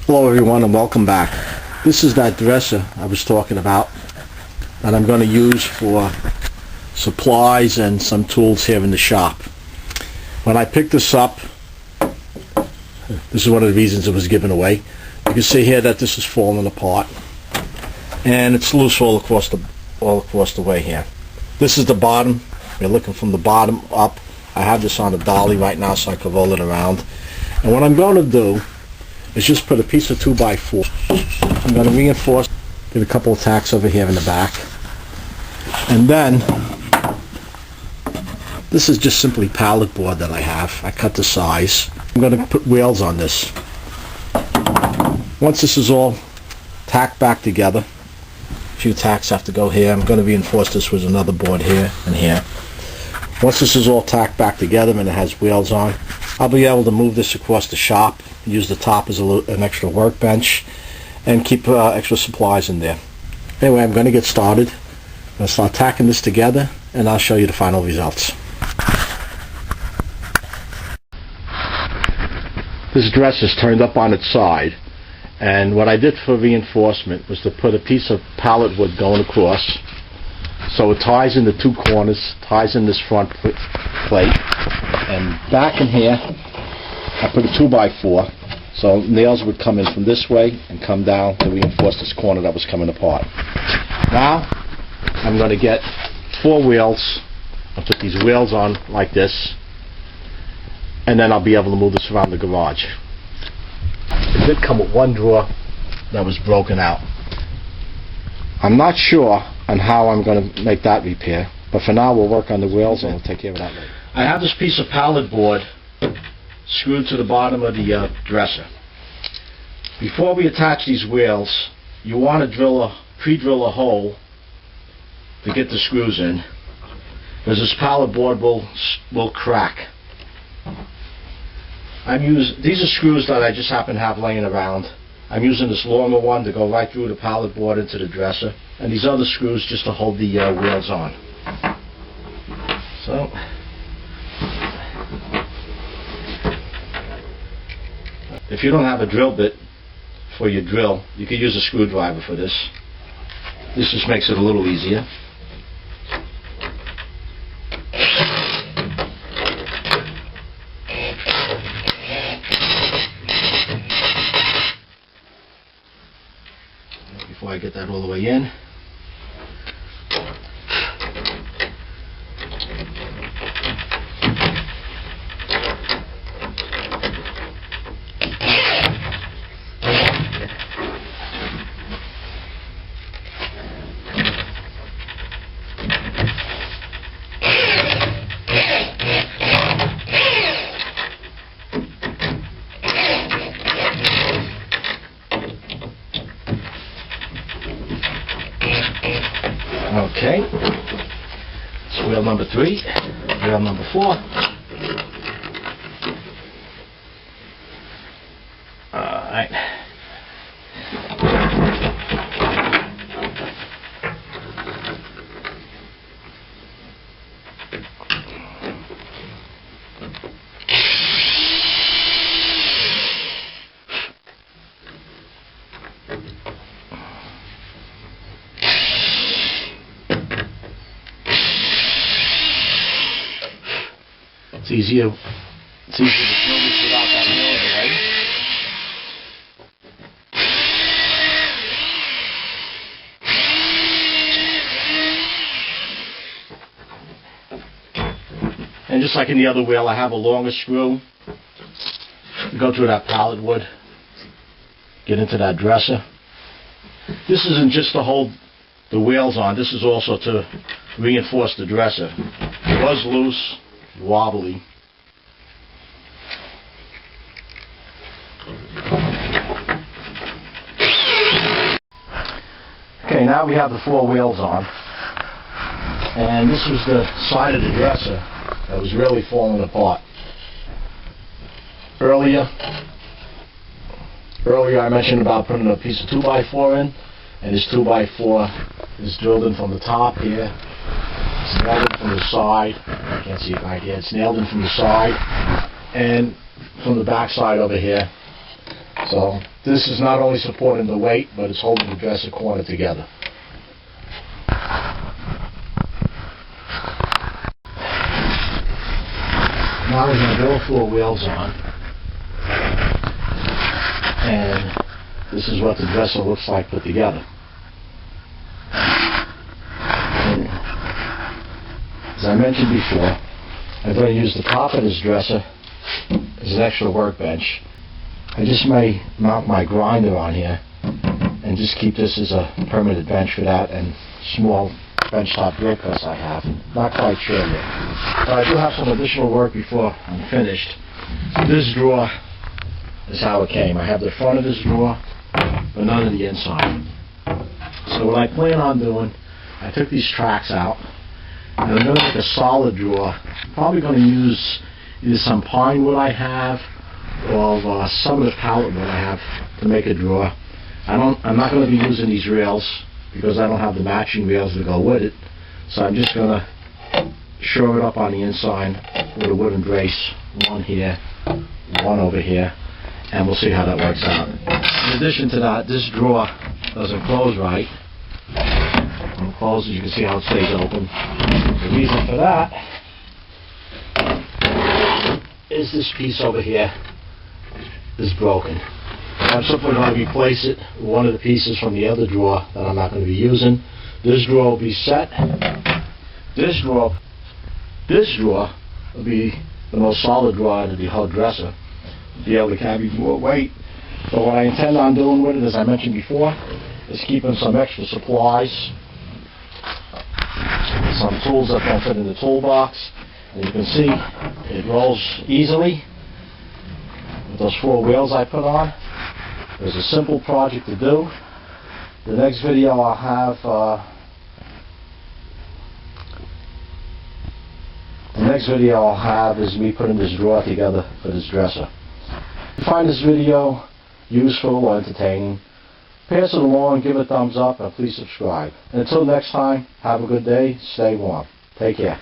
Hello everyone and welcome back. This is that dresser I was talking about that I'm going to use for supplies and some tools here in the shop. When I picked this up, this is one of the reasons it was given away. You can see here that this is falling apart and it's loose all across the way here. This is the bottom. We're looking from the bottom up. I have this on a dolly right now so I can roll it around. And what I'm going to do is just put a piece of 2x4. I'm going to reinforce, get a couple of tacks over here in the back. And then, this is just simply pallet board that I have. I cut the size. I'm going to put wheels on this. Once this is all tacked back together, a few tacks have to go here. I'm going to reinforce this with another board here and here. Once this is all tacked back together and it has wheels on, I'll be able to move this across the shop, use the top as an extra workbench, and keep extra supplies in there. Anyway, I'm going to get started. I'm going to start tacking this together, and I'll show you the final results. This dress is turned up on its side, and what I did for reinforcement was to put a piece of pallet wood going across, so it ties in the two corners, ties in this front plate, and back in here I put a 2x4 so nails would come in from this way and come down to reinforce this corner that was coming apart. Now I'm going to get 4 wheels. I'll put these wheels on like this, and then I'll be able to move this around the garage. It did come with one drawer that was broken out. I'm not sure on how I'm going to make that repair, but for now we'll work on the wheels and we'll take care of that later. I have this piece of pallet board screwed to the bottom of the dresser. Before we attach these wheels, you want to pre-drill a hole to get the screws in, because this pallet board will crack. These are screws that I just happen to have laying around. I'm using this longer one to go right through the pallet board into the dresser, and these other screws just to hold the wheels on. So, if you don't have a drill bit for your drill, you could use a screwdriver for this. This just makes it a little easier. Before I get that all the way in, okay, it's wheel number 3, wheel number 4. Alright. It's easier to drill this without that nail in the way. And just like in the other wheel, I have a longer screw to go through that pallet wood, get into that dresser. This isn't just to hold the wheels on, this is also to reinforce the dresser. It was loose, wobbly. Okay, now we have the 4 wheels on, and this was the side of the dresser that was really falling apart. Earlier I mentioned about putting a piece of 2x4 in, and this 2x4 is drilled in from the top here. It's nailed in from the side. You can't see it right here. It's nailed in from the side and from the back side over here. So So this is not only supporting the weight, but it's holding the dresser corner together. Now we're going to go 4 wheels on, and this is what the dresser looks like put together. And as I mentioned before, I'm going to use the top of this dresser as an extra workbench. I just may mount my grinder on here and just keep this as a permanent bench for that and small benchtop drill press I have. Not quite sure yet. But I do have some additional work before I'm finished. This drawer is how it came. I have the front of this drawer, but none of the inside. So what I plan on doing, I took these tracks out, and I'm going to make a solid drawer. I'm probably going to use either some pine wood I have, or some of the pallet wood I have to make a drawer. I'm not going to be using these rails because I don't have the matching rails to go with it. So I'm just going to shore it up on the inside with a wooden brace, one here, one over here, and we'll see how that works out. In addition to that, this drawer doesn't close right. When it closes, you can see how it stays open. The reason for that is this piece over here is broken. I'm simply going to replace it with one of the pieces from the other drawer that I'm not going to be using. This drawer will be set. This drawer will be the most solid drawer out of the whole dresser. Be able to carry more weight. So what I intend on doing with it, as I mentioned before, is keeping some extra supplies, some tools that don't fit in the toolbox. And you can see it rolls easily with those 4 wheels I put on. It was a simple project to do. The next video I'll have is me putting this drawer together for this dresser. If you find this video useful or entertaining, pass it along, give it a thumbs up, and please subscribe. And until next time, have a good day, stay warm. Take care.